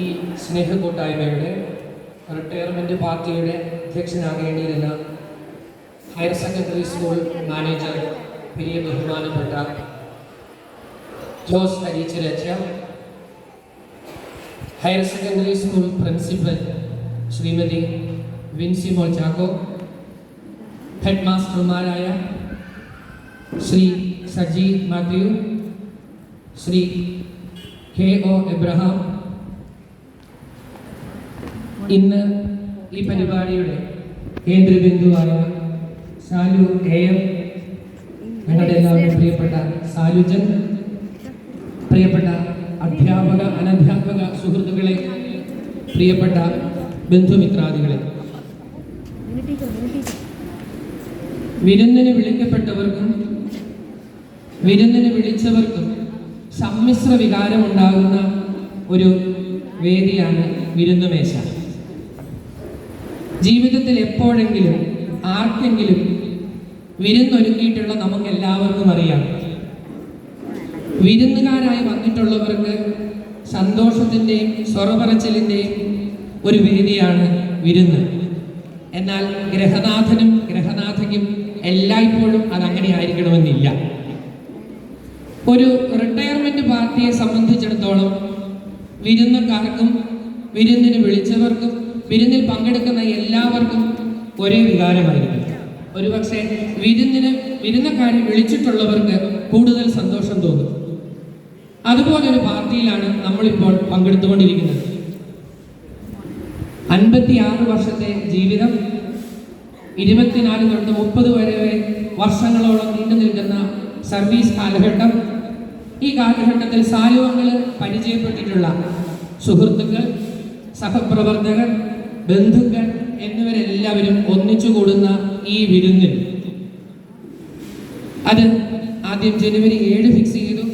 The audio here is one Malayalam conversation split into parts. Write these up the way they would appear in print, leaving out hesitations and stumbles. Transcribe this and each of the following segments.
ഈ സ്നേഹക്കൂട്ടായ്മയുടെ റിട്ടയർമെൻറ്റ് പാർട്ടിയുടെ അധ്യക്ഷനാകേണ്ടിയിരുന്ന ഹയർ സെക്കൻഡറി സ്കൂൾ മാനേജർ പ്രിയ ബഹുമാനപ്പെട്ട ജോസ് അരീച്ചിരച്ച, higher secondary school principal Shrimati Vincy Mol Chacko, head മാസ്റ്റർമാരായ ശ്രീ സജി മാത്യു, ശ്രീ KO എബ്രഹാം, ഇന്ന് ഈ പരിപാടിയുടെ കേന്ദ്രബിന്ദുവായ സാലു AM, ഞങ്ങളുടെ എല്ലാവരും പ്രിയപ്പെട്ട സാലുജൻ, പ്രിയപ്പെട്ട അധ്യാപക അനധ്യാപക സുഹൃത്തുക്കളെ, പ്രിയപ്പെട്ട ബന്ധുമിത്രാദികളെ, വിരുന്നിന് വിളിക്കപ്പെട്ടവർക്കും വിരുന്നിന് വിളിച്ചവർക്കും സമ്മിശ്ര വികാരമുണ്ടാകുന്ന ഒരു വേദിയാണ് വിരുന്നുമേശ. ജീവിതത്തിൽ എപ്പോഴെങ്കിലും ആർക്കെങ്കിലും വിരുന്നൊരുക്കിയിട്ടുള്ള നമുക്ക് എല്ലാവർക്കും അറിയാം, വിരുന്നുകാരായി വന്നിട്ടുള്ളവർക്ക് സന്തോഷത്തിൻ്റെയും സ്വറപറച്ചിലിൻ്റെയും ഒരു വേദിയാണ് വിരുന്ന്. എന്നാൽ ഗ്രഹനാഥനും ഗ്രഹനാഥയ്ക്കും എല്ലായ്പ്പോഴും അതങ്ങനെ ആയിരിക്കണമെന്നില്ല. ഒരു റിട്ടയർമെന്റ് പാർട്ടിയെ സംബന്ധിച്ചിടത്തോളം വിരുന്നുകാർക്കും വിരുന്നിന് വിളിച്ചവർക്കും വിരുന്നിൽ പങ്കെടുക്കുന്ന എല്ലാവർക്കും ഒരേ വികാരമായിരിക്കും. ഒരുപക്ഷെ വിരുന്നക്കാരെ വിളിച്ചിട്ടുള്ളവർക്ക് കൂടുതൽ സന്തോഷം തോന്നും. അതുപോലൊരു പാർട്ടിയിലാണ് നമ്മളിപ്പോൾ പങ്കെടുത്തുകൊണ്ടിരിക്കുന്നത്. 56 വർഷത്തെ ജീവിതം, 24 തൊട്ട് 30 വരെ വർഷങ്ങളോളം നീണ്ടു നിൽക്കുന്ന സർവീസ് കാലഘട്ടം. ഈ കാലഘട്ടത്തിൽ സാലുവങ്ങൾ പരിചയപ്പെട്ടിട്ടുള്ള സുഹൃത്തുക്കൾ, സഹപ്രവർത്തകർ, ബന്ധുക്കൾ എന്നിവരെല്ലാവരും ഒന്നിച്ചു കൂടുന്ന ഈ വിരുന്നിൽ അത് ആദ്യം ജനുവരി 7 ഫിക്സ് ചെയ്തു,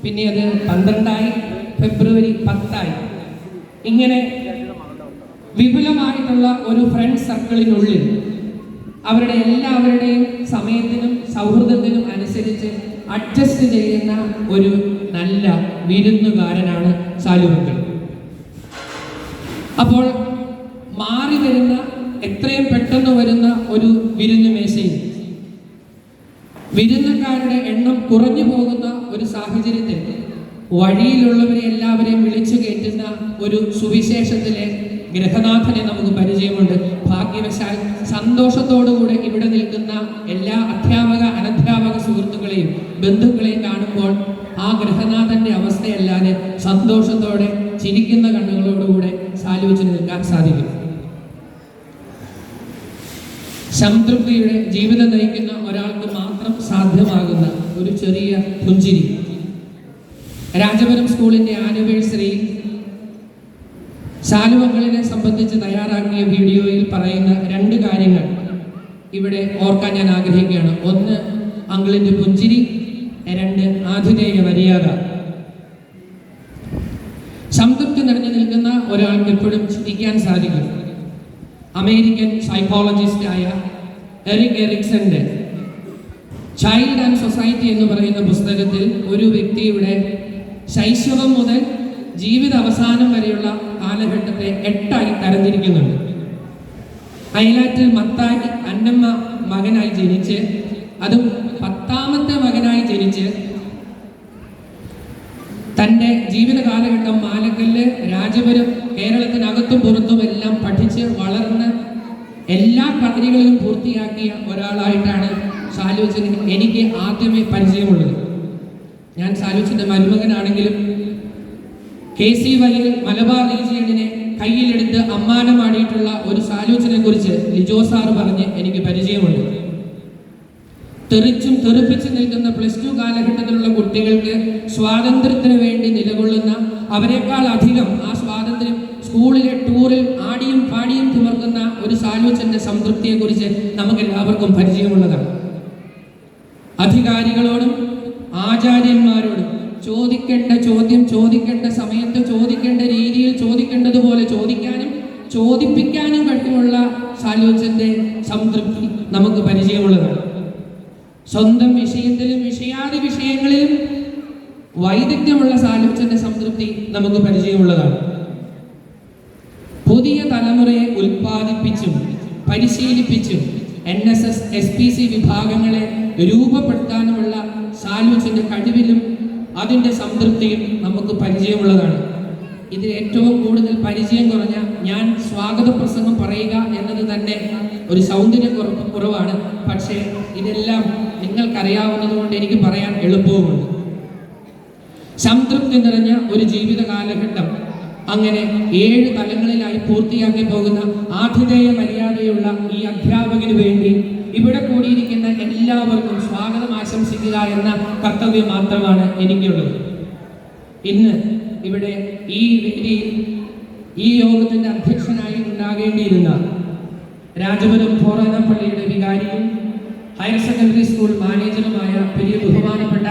പിന്നെ അത് 12ആയി, ഫെബ്രുവരി 10ആയി. ഇങ്ങനെ വിപുലമായിട്ടുള്ള ഒരു ഫ്രണ്ട് സർക്കിളിനുള്ളിൽ അവരുടെ എല്ലാവരുടെയും സമയത്തിനും സൗഹൃദത്തിനും അനുസരിച്ച് അഡ്ജസ്റ്റ് ചെയ്യുന്ന ഒരു നല്ല വിരുന്നുകാരനാണ് സാലുവങ്കൾ. അപ്പോൾ മാറി വരുന്ന, എത്രയും പെട്ടെന്ന് വരുന്ന ഒരു വിരുന്നുമേശയിൽ വിരുന്നുകാരുടെ എണ്ണം കുറഞ്ഞു പോകുന്ന ഒരു സാഹചര്യത്തിൽ വഴിയിലുള്ളവരെ എല്ലാവരെയും വിളിച്ചു കയറ്റുന്ന ഒരു സുവിശേഷത്തിലെ ഗ്രഹനാഥനെ നമുക്ക് പരിചയമുണ്ട്. ഭാഗ്യവശാൽ സന്തോഷത്തോടുകൂടെ ഇവിടെ നിൽക്കുന്ന എല്ലാ അധ്യാപക അനധ്യാപക സുഹൃത്തുക്കളെയും ബന്ധുക്കളെയും കാണുമ്പോൾ ആ ഗ്രഹനാഥന്റെ അവസ്ഥയല്ലാതെ സന്തോഷത്തോടെ ചിരിക്കുന്ന കണ്ണുകളോടുകൂടെ സാലുവെച്ച് നിൽക്കാൻ സാധിക്കും. സംതൃപ്തിയുടെ ജീവിതം നയിക്കുന്ന ഒരാൾക്ക് മാത്രം സാധ്യമാകുന്ന ഒരു ചെറിയ പുഞ്ചിരി. രാജപുരം സ്കൂളിന്റെ ആനിവേഴ്സറിയിൽ സാലുവങ്കളിനെ സംബന്ധിച്ച് തയ്യാറാക്കിയ വീഡിയോയിൽ പറയുന്ന 2 കാര്യങ്ങൾ ഇവിടെ ഓർക്കാൻ ഞാൻ ആഗ്രഹിക്കുകയാണ്. 1, അങ്കിളിന്റെ പുഞ്ചിരി. 2, ആതിഥേയ മര്യാദ. സംതൃപ്തി നിറഞ്ഞു നിൽക്കുന്ന ഒരാൾക്ക് എപ്പോഴും ചിരിക്കാൻ സാധിക്കും. അമേരിക്കൻ സൈക്കോളജിസ്റ്റായ എറിക് എറിക്സന്റെ ചൈൽഡ് ആൻഡ് സൊസൈറ്റി എന്ന് പറയുന്ന പുസ്തകത്തിൽ ഒരു വ്യക്തിയുടെ ശൈശവം മുതൽ ജീവിത അവസാനം വരെയുള്ള കാലഘട്ടത്തെ 8ആയി തരംതിരിക്കുന്നുണ്ട്. അയലാറ്റിൽ മത്തായി അന്നമ്മ മകനായി ജനിച്ച്, അതും 10ാമത്തെ മകനായി ജനിച്ച്, തൻ്റെ ജീവിത കാലഘട്ടം മാലക്കല്ല്, രാജപുരം, കേരളത്തിനകത്തും പുറത്തും എല്ലാം പഠിച്ച് വളർന്ന് എല്ലാ കാര്യങ്ങളിലും പൂർത്തിയാക്കിയ ഒരാളായിട്ടാണ് സാലുവച്ചന് എനിക്ക് ആദ്യമേ പരിചയമുള്ളത്. ഞാൻ സാലുവച്ചൻ്റെ മരുമകനാണെങ്കിലും KCY മലബാർ റീജിയണിനെ കയ്യിലെടുത്ത് അമ്മാനമാടിയിട്ടുള്ള ഒരു സാലുവച്ചനെ കുറിച്ച് ലിജോ സാർ പറഞ്ഞ് എനിക്ക് പരിചയമുണ്ട്. തെറിച്ചും തെറിപ്പിച്ചു നിൽക്കുന്ന +2 കാലഘട്ടത്തിലുള്ള കുട്ടികൾക്ക് സ്വാതന്ത്ര്യത്തിന് വേണ്ടി നിലകൊള്ളുന്ന, അവരെക്കാൾ അധികം ആ സ്വാതന്ത്ര്യം സ്കൂളിലെ ടൂറിൽ ആടിയും പാടിയും തിമർക്കുന്ന ഒരു സാലുവച്ചന്റെ സംതൃപ്തിയെക്കുറിച്ച് നമുക്കെല്ലാവർക്കും പരിചയമുള്ളതാണ്. അധികാരികളോടും ആചാര്യന്മാരോടും ചോദിക്കേണ്ട ചോദ്യം ചോദിക്കേണ്ട സമയത്ത് ചോദിക്കേണ്ട രീതിയിൽ ചോദിക്കേണ്ടതുപോലെ ചോദിക്കാനും ചോദിപ്പിക്കാനും കഴിവുള്ള സാലുവച്ചന്റെ സംതൃപ്തി നമുക്ക് പരിചയമുള്ളതാണ്. സ്വന്തം വിഷയത്തിലും വിഷയാദി വിഷയങ്ങളിലും വൈദഗ്ധ്യമുള്ള സാലുവച്ചന്റെ സംതൃപ്തി നമുക്ക് പരിചയമുള്ളതാണ്. തലമുറയെ ഉൽപ്പാദിപ്പിച്ചും പരിശീലിപ്പിച്ചും NSS SPC വിഭാഗങ്ങളെ രൂപപ്പെടുത്താനുമുള്ള സാലൂച്ചന്റെ കഴിവിലും അതിൻ്റെ സംതൃപ്തിയും നമുക്ക് പരിചയമുള്ളതാണ്. ഇതിൽ ഏറ്റവും കൂടുതൽ പരിചയം കുറഞ്ഞ ഞാൻ സ്വാഗത പ്രസംഗം പറയുക എന്നത് തന്നെ ഒരു സൗന്ദര്യ കുറവാണ്. പക്ഷേ ഇതെല്ലാം നിങ്ങൾക്കറിയാവുന്നതുകൊണ്ട് എനിക്ക് പറയാൻ എളുപ്പവുമുണ്ട്. സംതൃപ്തി നിറഞ്ഞ ഒരു ജീവിത കാലഘട്ടം അങ്ങനെ 7 തലങ്ങളിലായി പൂർത്തിയാക്കി പോകുന്ന ആതിഥേയ മര്യാദയുള്ള ഈ അധ്യാപകന് വേണ്ടി ഇവിടെ കൂടിയിരിക്കുന്ന എല്ലാവർക്കും സ്വാഗതം ആശംസിക്കുക എന്ന കർത്തവ്യം മാത്രമാണ് എനിക്കുള്ളത്. ഇന്ന് ഇവിടെ ഈ വേദിയിൽ ഈ യോഗത്തിന്റെ അധ്യക്ഷനായി ഉണ്ടാകേണ്ടിയിരുന്ന രാജപുരം ഫോറാനപ്പള്ളിയുടെ വികാരിയും ഹയർ സെക്കൻഡറി സ്കൂൾ മാനേജറുമായ വലിയ ബഹുമാനപ്പെട്ട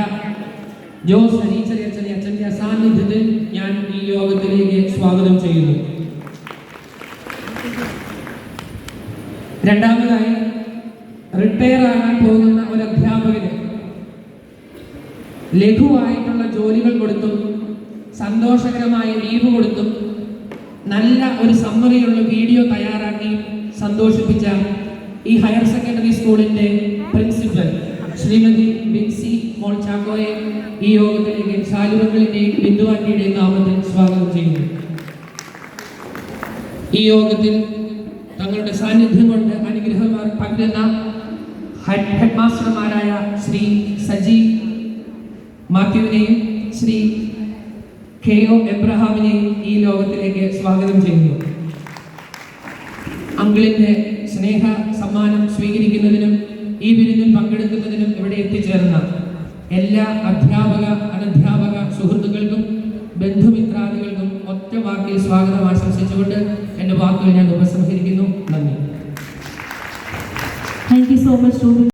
ജോസ് അനീച്ചറിയച്ചനെ അച്ഛൻ്റെ അസാന്നിധ്യത്തിൽ ഞാൻ ഈ യോഗത്തിലേക്ക് സ്വാഗതം ചെയ്യുന്നു. രണ്ടാമതായി റിട്ടയർ ആകാൻ പോകുന്ന ഒരു അധ്യാപകന് ലഘുവായിട്ടുള്ള ജോലികൾ കൊടുത്തും സന്തോഷകരമായ ലീവ് കൊടുത്തും നല്ല ഒരു സമ്മറിയുള്ള വീഡിയോ തയ്യാറാക്കി സന്തോഷിപ്പിച്ച ഈ ഹയർ സെക്കൻഡറി സ്കൂളിൻ്റെ പ്രിൻസിപ്പൽ ശ്രീമതി ബിൻസി മോൾ ചാക്കോയെ ഈ യോഗത്തിലേക്ക് ശാലുവങ്ങളിൻ്റെയും ബിന്ദുവാന്റിയുടെയും നാമത്തിൽ സ്വാഗതം ചെയ്യുന്നു. ഈ യോഗത്തിൽ തങ്ങളുടെ സാന്നിധ്യം കൊണ്ട് അനുഗ്രഹം പകരുന്ന ഹെഡ് മാസ്റ്റർമാരായ ശ്രീ സജി മാത്യുവിനെയും ശ്രീ KO എബ്രഹാമിനെയും ഈ ലോകത്തിലേക്ക് സ്വാഗതം ചെയ്യുന്നു. അങ്കിളിൻ്റെ സ്നേഹ സമ്മാനം സ്വീകരിക്കുന്നതിനും ഈ വിരുന്നിൽ പങ്കെടുക്കുന്നതിനും ഇവിടെ എത്തിച്ചേർന്ന എല്ലാ അധ്യാപക അനധ്യാപക സുഹൃത്തുക്കൾക്കും ബന്ധുമിത്രാദികൾക്കും ഒറ്റ വാക്കിൽ സ്വാഗതം ആശംസിച്ചുകൊണ്ട് എൻ്റെ വാക്കുകൾ ഞാൻ ഉപസംഹരിക്കുന്നു. നന്ദി. Thank you so much.